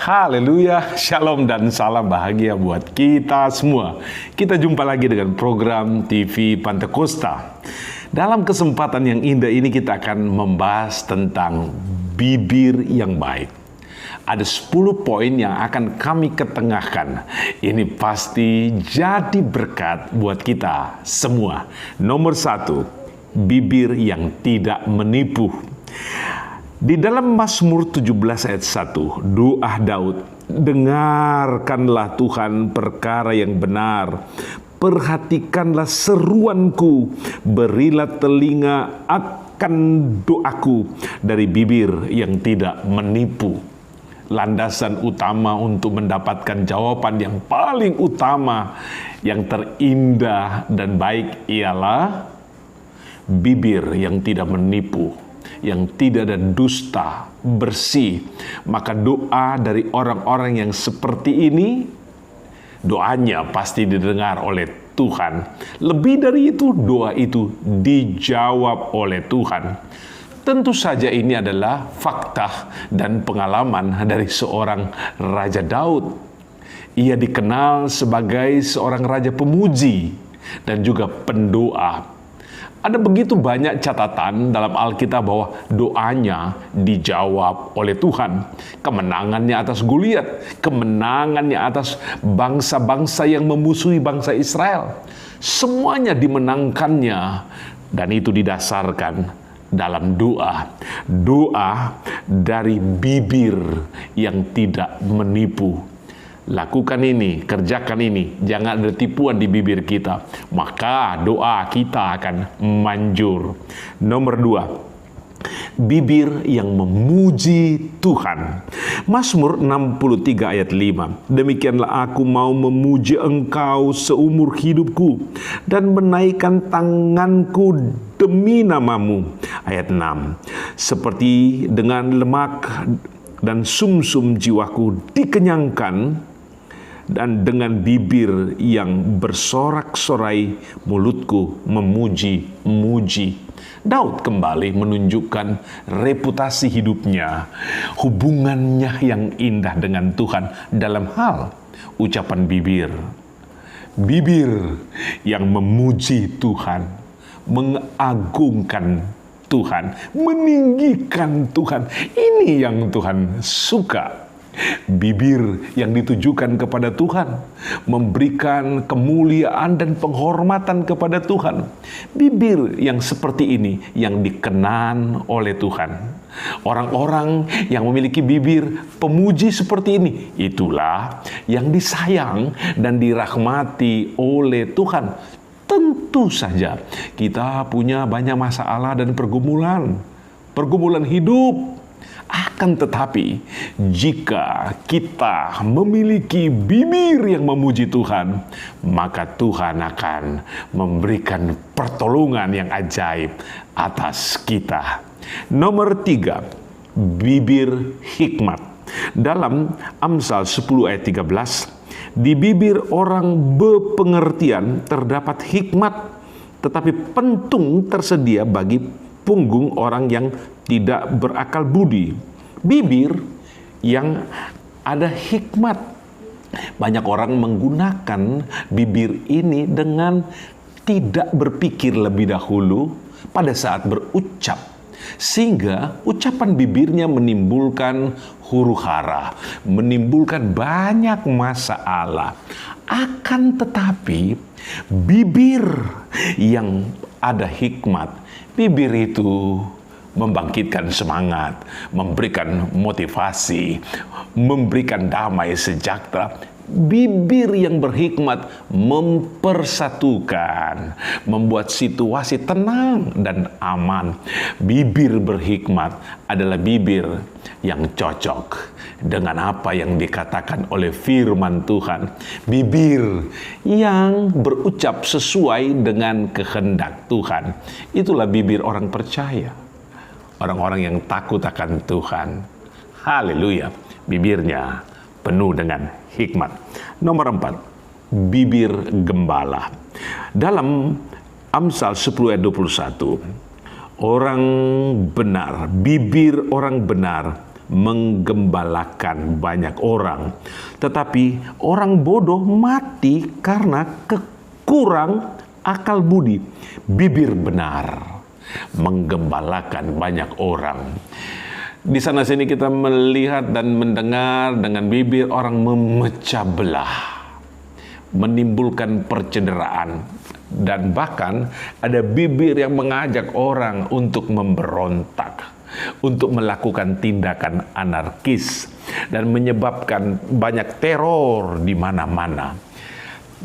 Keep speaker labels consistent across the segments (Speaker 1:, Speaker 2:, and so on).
Speaker 1: Haleluya, shalom dan salam bahagia buat kita semua. Kita jumpa lagi dengan program TV Pantekosta. Dalam kesempatan yang indah ini kita akan membahas tentang bibir yang baik. Ada 10 poin yang akan kami ketengahkan. Ini pasti jadi berkat buat kita semua. Nomor 1, bibir yang tidak menipu. Di dalam Mazmur 17 ayat 1, doa Daud, dengarkanlah Tuhan perkara yang benar, perhatikanlah seruanku, berilah telinga akan doaku dari bibir yang tidak menipu. Landasan utama untuk mendapatkan jawaban yang paling utama, yang terindah dan baik ialah bibir yang tidak menipu, yang tidak ada dusta, bersih. Maka doa dari orang-orang yang seperti ini, doanya pasti didengar oleh Tuhan. Lebih dari itu, doa itu dijawab oleh Tuhan. Tentu saja ini adalah fakta dan pengalaman dari seorang Raja Daud. Ia dikenal sebagai seorang raja pemuji dan juga pendoa. Ada begitu banyak catatan dalam Alkitab bahwa doanya dijawab oleh Tuhan. Kemenangannya atas Goliat, kemenangannya atas bangsa-bangsa yang memusuhi bangsa Israel. Semuanya dimenangkannya, dan itu didasarkan dalam doa. Doa dari bibir yang tidak menipu. Lakukan ini, kerjakan ini, jangan ada tipuan di bibir kita, maka doa kita akan manjur. Nomor 2, bibir yang memuji Tuhan. Mazmur 63 ayat 5, demikianlah aku mau memuji Engkau seumur hidupku dan menaikkan tanganku demi namamu. Ayat 6, seperti dengan lemak dan sumsum jiwaku dikenyangkan, dan dengan bibir yang bersorak-sorai mulutku memuji-muji. Daud kembali menunjukkan reputasi hidupnya, hubungannya yang indah dengan Tuhan dalam hal ucapan bibir. Bibir yang memuji Tuhan, mengagungkan Tuhan, meninggikan Tuhan. Ini yang Tuhan suka. Bibir yang ditujukan kepada Tuhan, memberikan kemuliaan dan penghormatan kepada Tuhan. Bibir yang seperti ini yang dikenan oleh Tuhan. Orang-orang yang memiliki bibir pemuji seperti ini, itulah yang disayang dan dirahmati oleh Tuhan. Tentu saja kita punya banyak masalah dan pergumulan hidup. Akan tetapi, jika kita memiliki bibir yang memuji Tuhan, maka Tuhan akan memberikan pertolongan yang ajaib atas kita. Nomor 3, bibir hikmat. Dalam Amsal 10 ayat 13, di bibir orang berpengertian terdapat hikmat, tetapi pentung tersedia bagi punggung orang yang tidak berakal budi. Bibir yang ada hikmat. Banyak orang menggunakan bibir ini dengan tidak berpikir lebih dahulu pada saat berucap, sehingga ucapan bibirnya menimbulkan huru-hara, menimbulkan banyak masalah. Akan tetapi, bibir yang ada hikmat, bibir itu membangkitkan semangat, memberikan motivasi, memberikan damai sejahtera. Bibir yang berhikmat mempersatukan, membuat situasi tenang dan aman. Bibir berhikmat adalah bibir yang cocok dengan apa yang dikatakan oleh firman Tuhan. Bibir yang berucap sesuai dengan kehendak Tuhan. Itulah bibir orang percaya. Orang-orang yang takut akan Tuhan. Haleluya. Bibirnya penuh dengan hikmat. Nomor 4, bibir gembala. Dalam Amsal 10 ayat 21, orang benar, bibir orang benar menggembalakan banyak orang. Tetapi orang bodoh mati karena kekurang akal budi. Bibir benar menggembalakan banyak orang. Di sana sini kita melihat dan mendengar dengan bibir orang memecah belah, menimbulkan percederaan, dan bahkan ada bibir yang mengajak orang untuk memberontak, untuk melakukan tindakan anarkis dan menyebabkan banyak teror di mana-mana.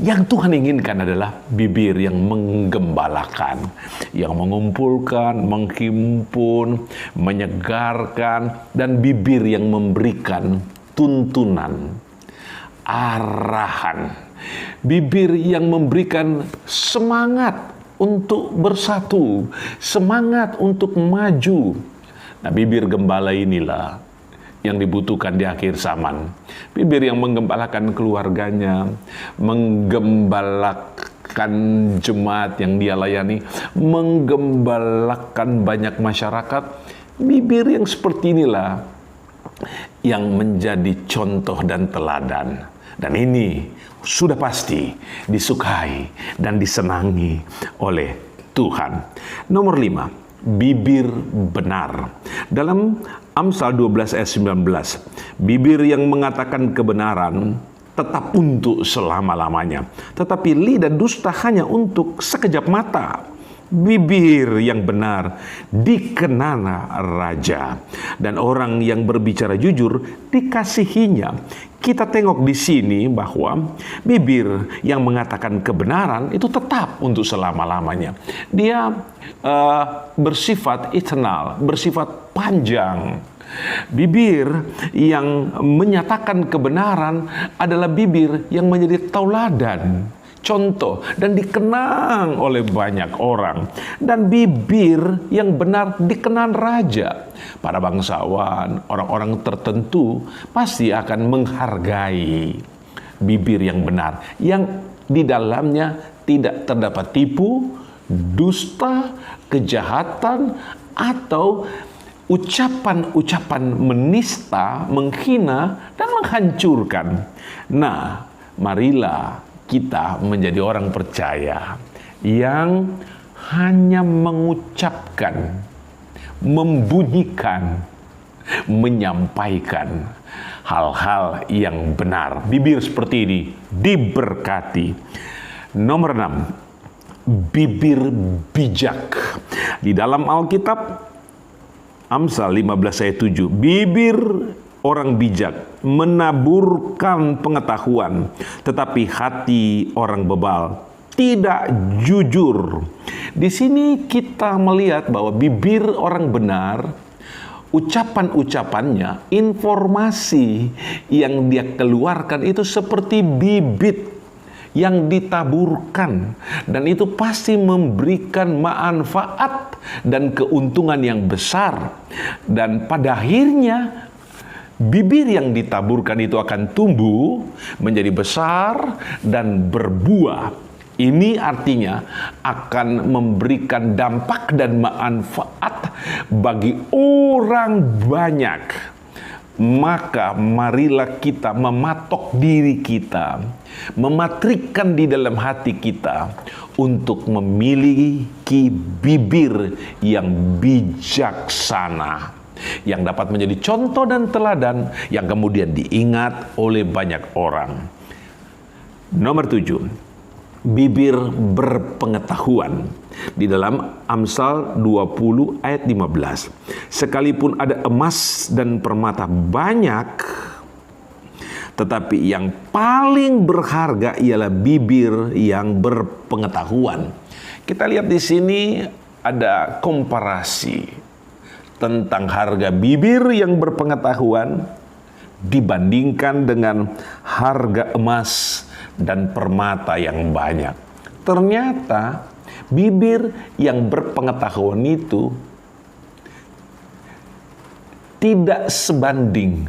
Speaker 1: Yang Tuhan inginkan adalah bibir yang menggembalakan, yang mengumpulkan, menghimpun, menyegarkan, dan bibir yang memberikan tuntunan, arahan. Bibir yang memberikan semangat untuk bersatu, semangat untuk maju. Nah, bibir gembala inilah yang dibutuhkan di akhir zaman. Bibir yang menggembalakan keluarganya, menggembalakan jemaat yang dia layani, menggembalakan banyak masyarakat. Bibir yang seperti inilah yang menjadi contoh dan teladan. Dan ini sudah pasti disukai dan disenangi oleh Tuhan. Nomor 5, bibir benar. Dalam Amsal 12 ayat 19, bibir yang mengatakan kebenaran tetap untuk selama-lamanya, tetapi lidah dusta hanya untuk sekejap mata. Bibir yang benar dikenan raja, dan orang yang berbicara jujur dikasihinya. Kita tengok di sini bahwa bibir yang mengatakan kebenaran itu tetap untuk selama-lamanya. Dia bersifat eternal, bersifat panjang. Bibir yang menyatakan kebenaran adalah bibir yang menjadi tauladan, contoh, dan dikenang oleh banyak orang. Dan bibir yang benar dikenal raja. Para bangsawan, orang-orang tertentu pasti akan menghargai bibir yang benar, yang di dalamnya tidak terdapat tipu, dusta, kejahatan, atau ucapan-ucapan menista, menghina, dan menghancurkan. Nah, marilah kita menjadi orang percaya yang hanya mengucapkan, membunyikan, menyampaikan hal-hal yang benar. Bibir seperti ini diberkati. Nomor 6, bibir bijak. Di dalam Alkitab, Amsal 15 ayat 7, bibir orang bijak menaburkan pengetahuan, tetapi hati orang bebal tidak jujur. Di sini kita melihat bahwa bibir orang benar, ucapan-ucapannya, informasi yang dia keluarkan itu seperti bibit yang ditaburkan, dan itu pasti memberikan manfaat dan keuntungan yang besar. Dan pada akhirnya bibir yang ditaburkan itu akan tumbuh menjadi besar dan berbuah. Ini artinya akan memberikan dampak dan manfaat bagi orang banyak. Maka marilah kita mematok diri kita, mematrikkan di dalam hati kita untuk memiliki bibir yang bijaksana, yang dapat menjadi contoh dan teladan yang kemudian diingat oleh banyak orang. Nomor 7, bibir berpengetahuan. Di dalam Amsal 20 ayat 15, sekalipun ada emas dan permata banyak, tetapi yang paling berharga ialah bibir yang berpengetahuan. Kita lihat di sini ada komparasi tentang harga bibir yang berpengetahuan dibandingkan dengan harga emas dan permata yang banyak. Ternyata bibir yang berpengetahuan itu tidak sebanding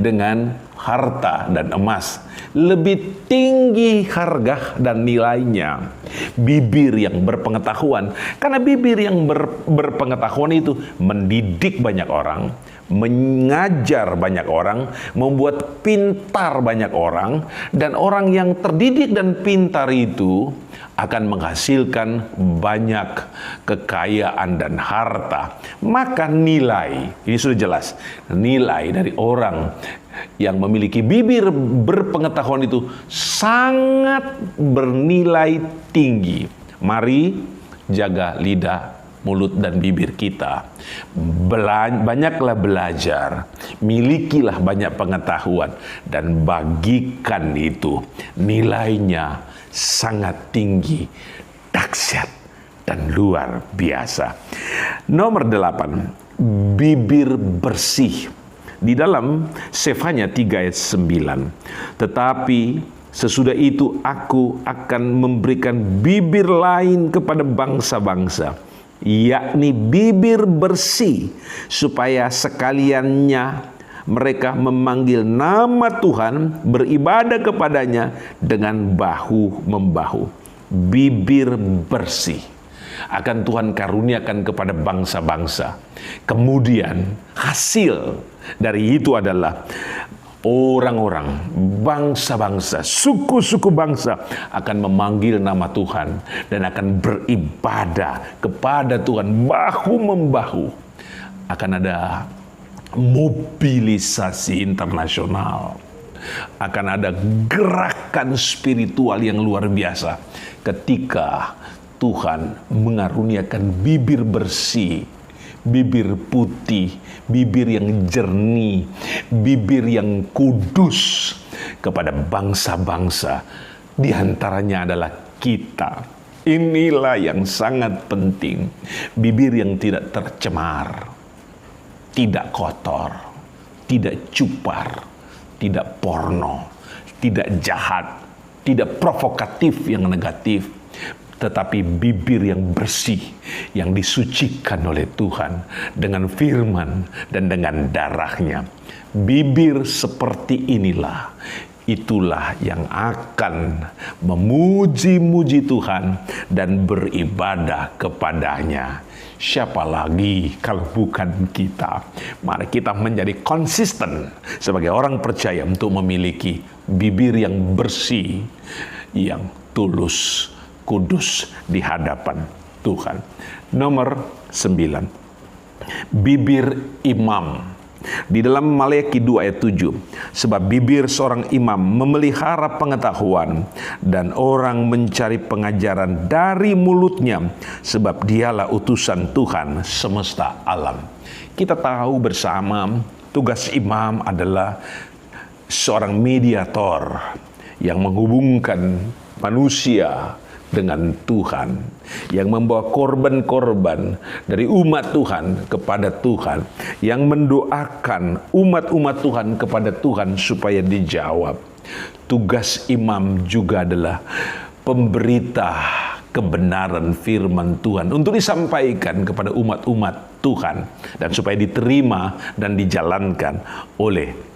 Speaker 1: dengan harta dan emas. Lebih tinggi harga dan nilainya bibir yang berpengetahuan. Karena bibir yang berpengetahuan itu mendidik banyak orang, mengajar banyak orang, membuat pintar banyak orang, dan orang yang terdidik dan pintar itu akan menghasilkan banyak kekayaan dan harta. Maka nilai, ini sudah jelas, nilai dari orang yang memiliki bibir berpengetahuan itu sangat bernilai tinggi. Mari jaga lidah, mulut dan bibir kita. Banyaklah belajar, milikilah banyak pengetahuan, dan bagikan itu. Nilainya sangat tinggi, dahsyat, dan luar biasa. Nomor 8, bibir bersih. Di dalam Sefanya 3 ayat 9. Tetapi sesudah itu aku akan memberikan bibir lain kepada bangsa-bangsa, yakni bibir bersih, supaya sekaliannya mereka memanggil nama Tuhan, beribadah kepadanya dengan bahu-membahu. Bibir bersih akan Tuhan karuniakan kepada bangsa-bangsa. Kemudian hasil dari itu adalah orang-orang, bangsa-bangsa, suku-suku bangsa akan memanggil nama Tuhan dan akan beribadah kepada Tuhan bahu-membahu. Akan ada mobilisasi internasional, akan ada gerakan spiritual yang luar biasa ketika Tuhan mengaruniakan bibir bersih, bibir putih, bibir yang jernih, bibir yang kudus kepada bangsa-bangsa. Di antaranya adalah kita. Inilah yang sangat penting. Bibir yang tidak tercemar, tidak kotor, tidak cupar, tidak porno, tidak jahat, tidak provokatif yang negatif, tetapi bibir yang bersih, yang disucikan oleh Tuhan dengan firman dan dengan darahnya. Bibir seperti inilah, itulah yang akan memuji-muji Tuhan dan beribadah kepadanya. Siapa lagi kalau bukan kita? Mari kita menjadi konsisten sebagai orang percaya untuk memiliki bibir yang bersih, yang tulus, kudus di hadapan Tuhan. Nomor 9, bibir imam. Di dalam Maleakhi 2 ayat 7, sebab bibir seorang imam memelihara pengetahuan, dan orang mencari pengajaran dari mulutnya, sebab dialah utusan Tuhan semesta alam. Kita tahu bersama tugas imam adalah seorang mediator yang menghubungkan manusia dengan Tuhan, yang membawa korban-korban dari umat Tuhan kepada Tuhan, yang mendoakan umat-umat Tuhan kepada Tuhan supaya dijawab. Tugas imam juga adalah pemberita kebenaran firman Tuhan untuk disampaikan kepada umat-umat Tuhan, dan supaya diterima dan dijalankan oleh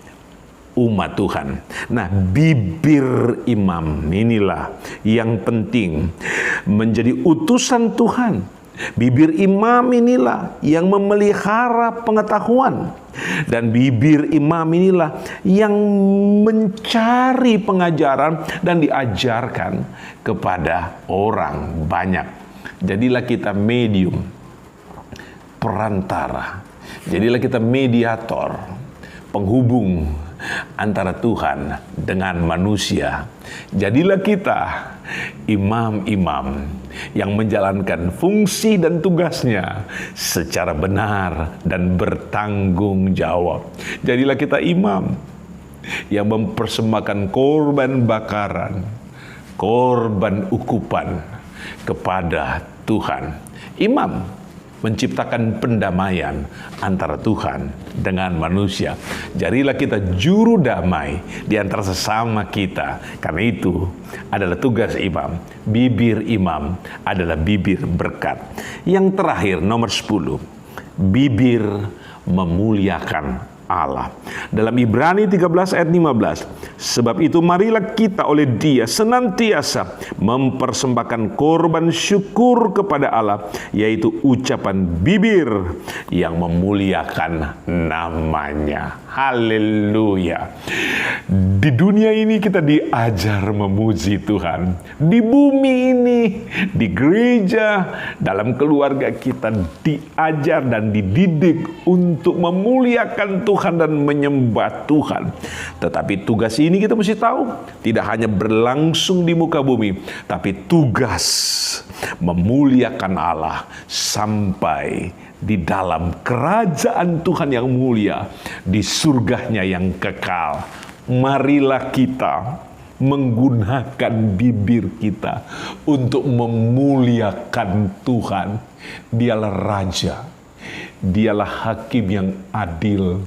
Speaker 1: umat Tuhan. Nah, bibir imam inilah yang penting menjadi utusan Tuhan. Bibir imam inilah yang memelihara pengetahuan, dan bibir imam inilah yang mencari pengajaran dan diajarkan kepada orang banyak. Jadilah kita medium, perantara. Jadilah kita mediator, penghubung antara Tuhan dengan manusia. Jadilah kita imam-imam yang menjalankan fungsi dan tugasnya secara benar dan bertanggung jawab. Jadilah kita imam yang mempersembahkan korban bakaran, korban ukupan kepada Tuhan. Imam menciptakan pendamaian antara Tuhan dengan manusia. Jadilah kita juru damai di antara sesama kita. Karena itu adalah tugas imam. Bibir imam adalah bibir berkat. Yang terakhir, nomor 10, bibir memuliakan Allah. Dalam Ibrani 13 ayat 15, sebab itu marilah kita oleh Dia senantiasa mempersembahkan korban syukur kepada Allah, yaitu ucapan bibir yang memuliakan namanya. Haleluya. Di dunia ini kita diajar memuji Tuhan. Di bumi ini, di gereja, dalam keluarga kita diajar dan dididik untuk memuliakan Tuhan dan menyembah Tuhan. Tetapi tugas ini kita mesti tahu, tidak hanya berlangsung di muka bumi, tapi tugas memuliakan Allah sampai di dalam kerajaan Tuhan yang mulia, di surganya yang kekal. Marilah kita menggunakan bibir kita untuk memuliakan Tuhan. Dialah Raja, Dialah Hakim yang adil,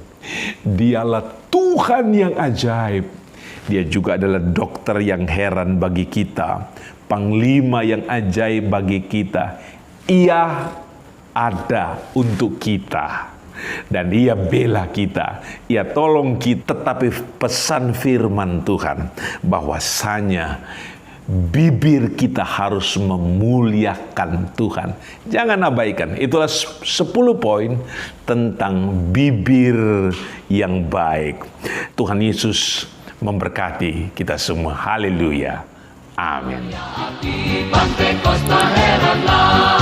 Speaker 1: Dialah Tuhan yang ajaib. Dia juga adalah dokter yang heran bagi kita, Panglima yang ajaib bagi kita. Ia ada untuk kita dan Ia bela kita, Ia tolong kita. Tetapi pesan firman Tuhan bahwasanya bibir kita harus memuliakan Tuhan. Jangan abaikan. Itulah 10 poin tentang bibir yang baik. Tuhan Yesus memberkati kita semua. Haleluya. Amin.
Speaker 2: Ya api Pantekosta heranlah.